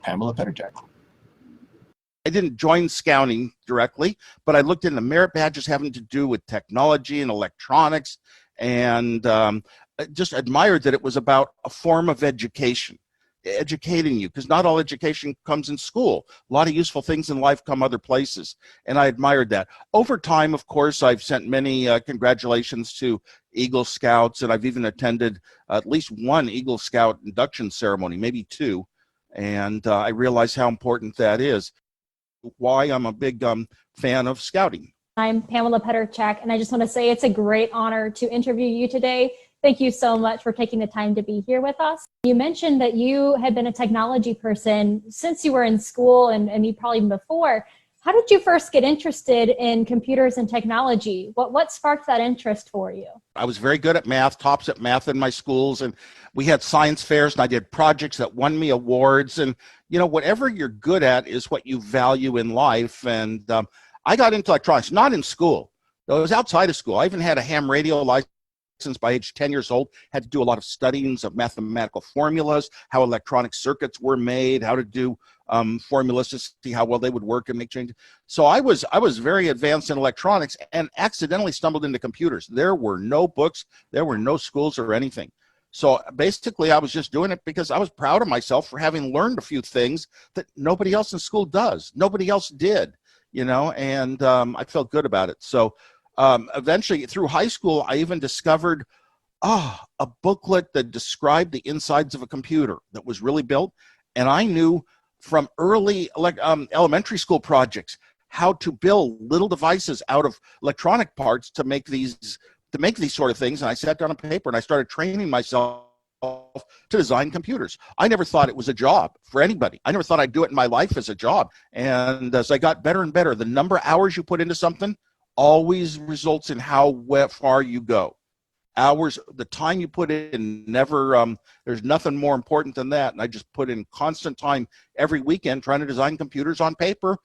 Pamela Petterjack. I didn't join scouting directly, but I looked into merit badges having to do with technology and electronics, and I just admired that it was about a form of education, educating you, because not all education comes in school. A lot of useful things in life come other places, and I admired that. Over time, of course, I've sent many congratulations to Eagle Scouts, and I've even attended at least one Eagle Scout induction ceremony, maybe two, and I realize how important that is. Why I'm a big fan of scouting. I'm Pamela Petterjack, and I just want to say it's a great honor to interview you today. Thank you so much for taking the time to be here with us. You mentioned that you had been a technology person since you were in school and probably even before. How did you first get interested in computers and technology? What sparked that interest for you? I was very good at math, tops at math in my schools, and we had science fairs, and I did projects that won me awards. And, you know, whatever you're good at is what you value in life. And I got into electronics, not in school. It was outside of school. I even had a ham radio license by age 10 years old, had to do a lot of studyings of mathematical formulas, how electronic circuits were made, how to do formulas to see how well they would work and make changes. So I was very advanced in electronics and accidentally stumbled into computers. There were no books, there were no schools or anything. So basically I was just doing it because I was proud of myself for having learned a few things that nobody else in school does. Nobody else did, you know, and I felt good about it. So eventually through high school, I even discovered a booklet that described the insides of a computer that was really built. And I knew from early elementary school projects how to build little devices out of electronic parts to make these sort of things. And I sat down on paper and I started training myself to design computers. I never thought it was a job for anybody. I never thought I'd do it in my life as a job. And as I got better and better, the number of hours you put into something always results in how far you go. Hours, the time you put in, never, there's nothing more important than that. And I just put in constant time every weekend trying to design computers on paper,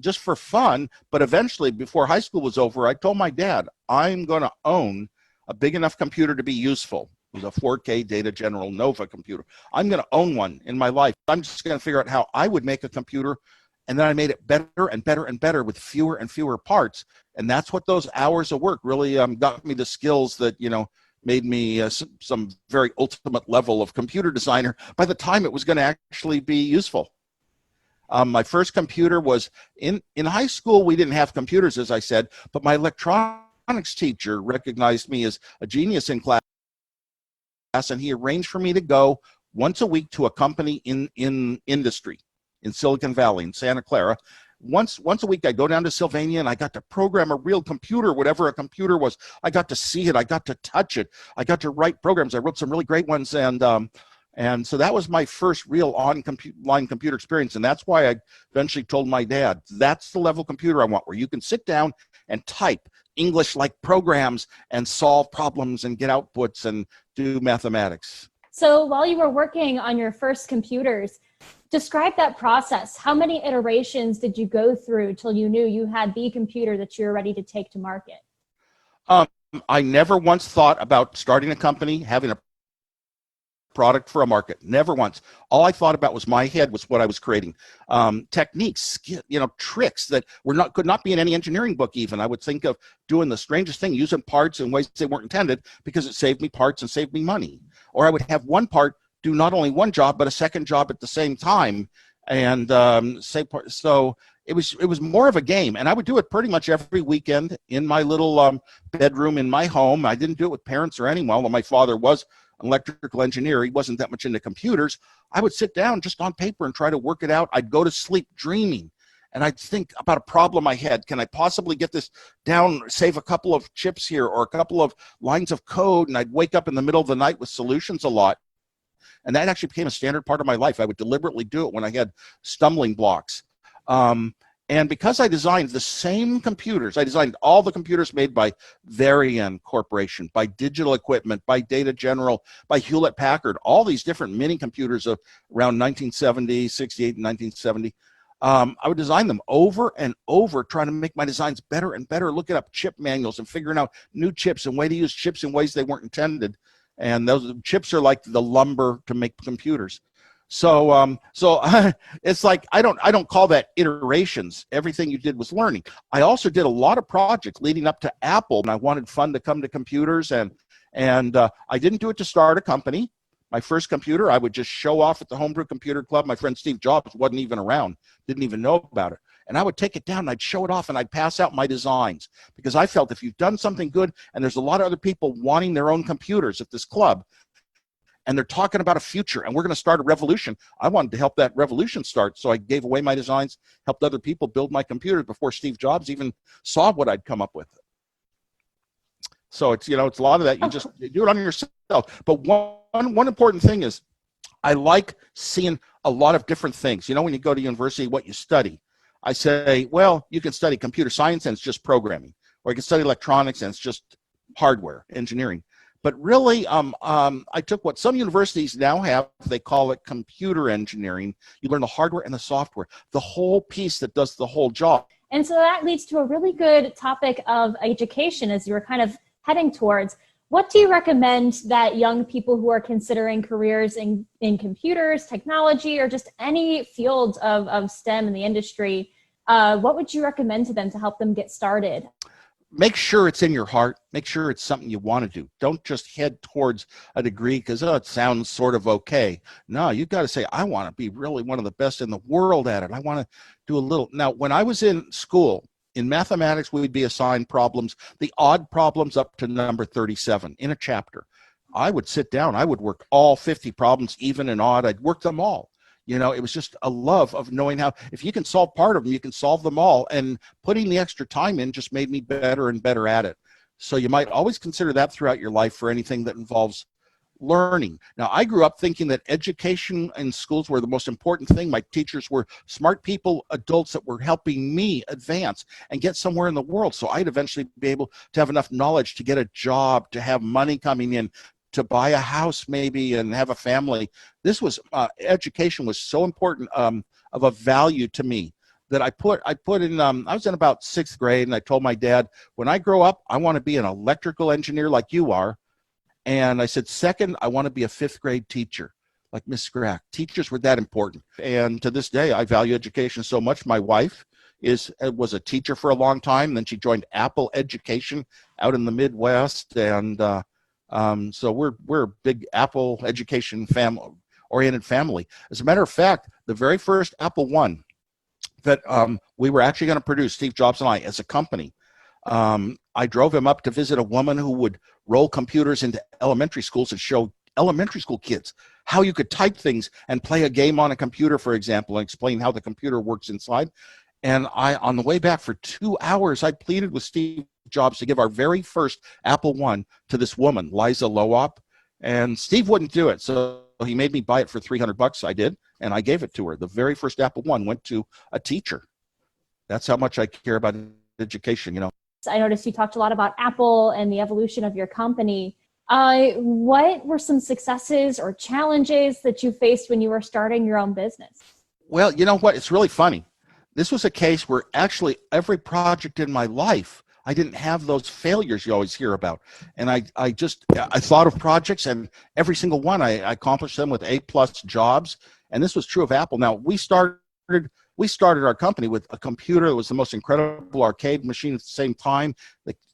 just for fun. But eventually, before high school was over, I told my dad, I'm going to own a big enough computer to be useful. It was a 4K Data General Nova computer. I'm going to own one in my life. I'm just going to figure out how I would make a computer. And then I made it better and better and better with fewer and fewer parts. And that's what those hours of work really got me the skills that, you know, made me some very ultimate level of computer designer by the time it was going to actually be useful. My first computer was in high school. We didn't have computers, as I said, but my electronics teacher recognized me as a genius in class, and he arranged for me to go once a week to a company in industry in Silicon Valley, in Santa Clara. Once a week, I go down to Sylvania and I got to program a real computer, whatever a computer was. I got to see it. I got to touch it. I got to write programs. I wrote some really great ones. And so that was my first real online computer experience. And that's why I eventually told my dad, that's the level computer I want, where you can sit down and type English-like programs and solve problems and get outputs and do mathematics. So while you were working on your first computers, describe that process. How many iterations did you go through till you knew you had the computer that you were ready to take to market? I never once thought about starting a company, having a product for a market. Never once. All I thought about was my head, was what I was creating. Techniques, you know, tricks that could not be in any engineering book even. I would think of doing the strangest thing, using parts in ways they weren't intended because it saved me parts and saved me money. Or I would have one part do not only one job, but a second job at the same time. And so it was more of a game. And I would do it pretty much every weekend in my little bedroom in my home. I didn't do it with parents or anyone. Although my father was an electrical engineer, he wasn't that much into computers. I would sit down just on paper and try to work it out. I'd go to sleep dreaming. And I'd think about a problem I had. Can I possibly get this down, save a couple of chips here or a couple of lines of code? And I'd wake up in the middle of the night with solutions a lot. And that actually became a standard part of my life. I would deliberately do it when I had stumbling blocks. And because I designed the same computers, I designed all the computers made by Varian Corporation, by Digital Equipment, by Data General, by Hewlett Packard, all these different mini computers of around 1970, 68 and 1970. I would design them over and over, trying to make my designs better and better, looking up chip manuals and figuring out new chips and way to use chips in ways they weren't intended. And those chips are like the lumber to make computers. So it's like I don't call that iterations. Everything you did was learning. I also did a lot of projects leading up to Apple, and I wanted fun to come to computers, and I didn't do it to start a company. My first computer, I would just show off at the Homebrew Computer Club. My friend Steve Jobs wasn't even around, didn't even know about it. And I would take it down and I'd show it off and I'd pass out my designs, because I felt if you've done something good, and there's a lot of other people wanting their own computers at this club, and they're talking about a future and we're going to start a revolution, I wanted to help that revolution start. So I gave away my designs, helped other people build my computers before Steve Jobs even saw what I'd come up with. So it's, it's a lot of that. You do it on yourself. But one important thing is I like seeing a lot of different things. When you go to university, what you study. I say, well, you can study computer science and it's just programming, or you can study electronics and it's just hardware engineering. But really, I took what some universities now have, they call it computer engineering. You learn the hardware and the software, the whole piece that does the whole job. And so that leads to a really good topic of education, as you were kind of heading towards. What do you recommend that young people who are considering careers in computers, technology, or just any field of STEM in the industry, what would you recommend to them to help them get started? Make sure it's in your heart. Make sure it's something you want to do. Don't just head towards a degree because, it sounds sort of okay. No, you've got to say, I want to be really one of the best in the world at it. I want to do a little. Now, when I was in school, in mathematics, we'd be assigned problems, the odd problems up to number 37 in a chapter. I would sit down. I would work all 50 problems, even and odd. I'd work them all. It was just a love of knowing how, if you can solve part of them, you can solve them all. And putting the extra time in just made me better and better at it. So you might always consider that throughout your life for anything that involves learning. Now, I grew up thinking that education in schools were the most important thing. My teachers were smart people, adults that were helping me advance and get somewhere in the world. So I'd eventually be able to have enough knowledge to get a job, to have money coming in, to buy a house maybe and have a family. This was education was so important of a value to me that I was in about 6th grade, and I told my dad, when I grow up, I want to be an electrical engineer like you are. And I said, second, I want to be a 5th grade teacher like Miss Scrack. Teachers were that important. And to this day, I value education so much. My wife was a teacher for a long time. Then she joined Apple Education out in the Midwest. And so we're a big Apple education oriented family. As a matter of fact, the very first Apple I that we were actually going to produce, Steve Jobs and I, as a company, I drove him up to visit a woman who would roll computers into elementary schools and show elementary school kids how you could type things and play a game on a computer, for example, and explain how the computer works inside. And on the way back for 2 hours, I pleaded with Steve Jobs to give our very first Apple I to this woman, Liza Loop, and Steve wouldn't do it. So he made me buy it for $300. I did, and I gave it to her. The very first Apple I went to a teacher. That's how much I care about education, I noticed you talked a lot about Apple and the evolution of your company. What were some successes or challenges that you faced when you were starting your own business? Well, you know what? It's really funny. This was a case where actually every project in my life, I didn't have those failures you always hear about. And I thought of projects, and every single one, I accomplished them with A+ jobs. And this was true of Apple. Now, we started our company with a computer that was the most incredible arcade machine at the same time.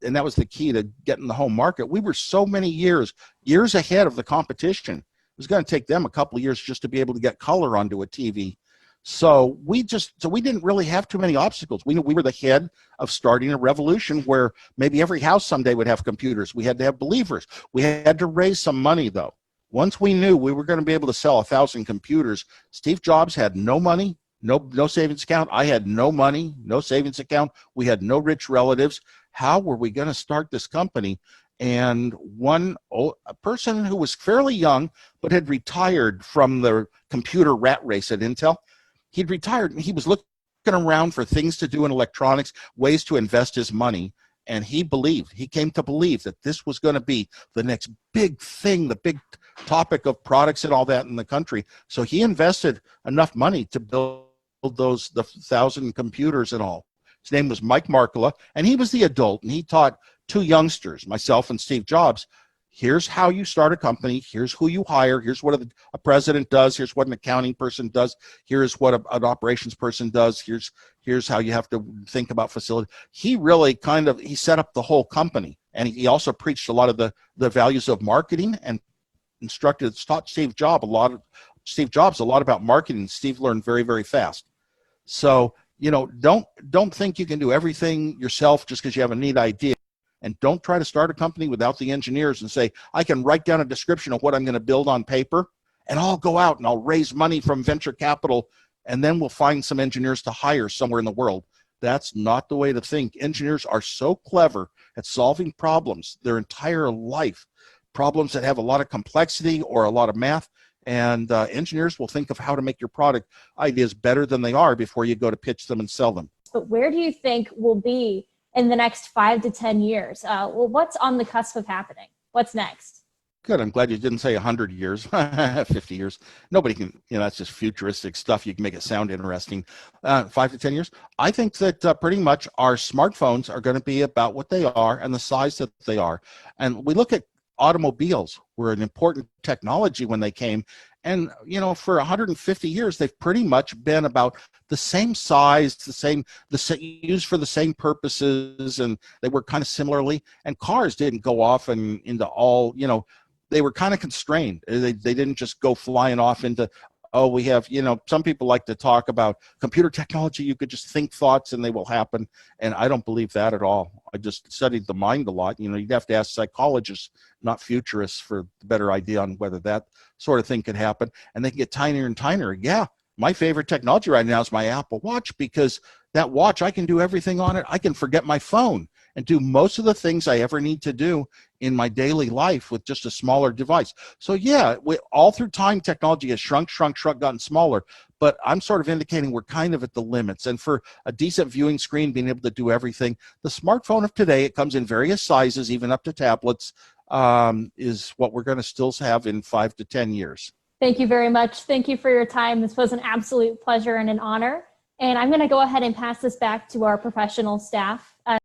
And that was the key to getting the home market. We were so many years ahead of the competition. It was going to take them a couple of years just to be able to get color onto a TV. So we didn't really have too many obstacles. We knew we were the head of starting a revolution where maybe every house someday would have computers. We had to have believers. We had to raise some money, though. Once we knew we were going to be able to sell 1,000 computers, Steve Jobs had no money, no savings account. I had no money, no savings account. We had no rich relatives. How were we going to start this company? And a person who was fairly young but had retired from the computer rat race at Intel, he'd retired and he was looking around for things to do in electronics, ways to invest his money. And he came to believe that this was going to be the next big thing, the big topic of products and all that in the country. So he invested enough money to build the 1,000 computers and all. His name was Mike Markkula, and he was the adult, and he taught 2 youngsters, myself and Steve Jobs, here's how you start a company, here's who you hire, here's what a president does, here's what an accounting person does, here's what an operations person does, here's how you have to think about facility. He really he set up the whole company, and he also preached a lot of the values of marketing and taught Steve Jobs a lot about marketing. Steve learned very, very fast. So, don't think you can do everything yourself just because you have a neat idea. And don't try to start a company without the engineers and say, I can write down a description of what I'm going to build on paper, and I'll go out and I'll raise money from venture capital, and then we'll find some engineers to hire somewhere in the world. That's not the way to think. Engineers are so clever at solving problems their entire life, problems that have a lot of complexity or a lot of math, and engineers will think of how to make your product ideas better than they are before you go to pitch them and sell them. But where do you think we'll be in the next 5 to 10 years? What's on the cusp of happening? What's next? Good. I'm glad you didn't say 100 years, 50 years. Nobody can, that's just futuristic stuff. You can make it sound interesting. 5 to 10 years. I think that pretty much our smartphones are going to be about what they are and the size that they are. And we look at automobiles were an important technology when they came. And, for 150 years, they've pretty much been about the same size, used for the same purposes, and they were kind of similarly. And cars didn't go off and into all, they were kind of constrained. They didn't just go flying off into, we have, some people like to talk about computer technology. You could just think thoughts and they will happen. And I don't believe that at all. I just studied the mind a lot. You'd have to ask psychologists, not futurists, for the better idea on whether that sort of thing could happen. And they can get tinier and tinier. Yeah, my favorite technology right now is my Apple Watch, because that watch, I can do everything on it. I can forget my phone and do most of the things I ever need to do in my daily life with just a smaller device. So yeah, all through time, technology has shrunk, gotten smaller, but I'm sort of indicating we're kind of at the limits. And for a decent viewing screen, being able to do everything, the smartphone of today, it comes in various sizes, even up to tablets, is what we're going to still have in 5 to 10 years. Thank you very much. Thank you for your time. This was an absolute pleasure and an honor. And I'm going to go ahead and pass this back to our professional staff.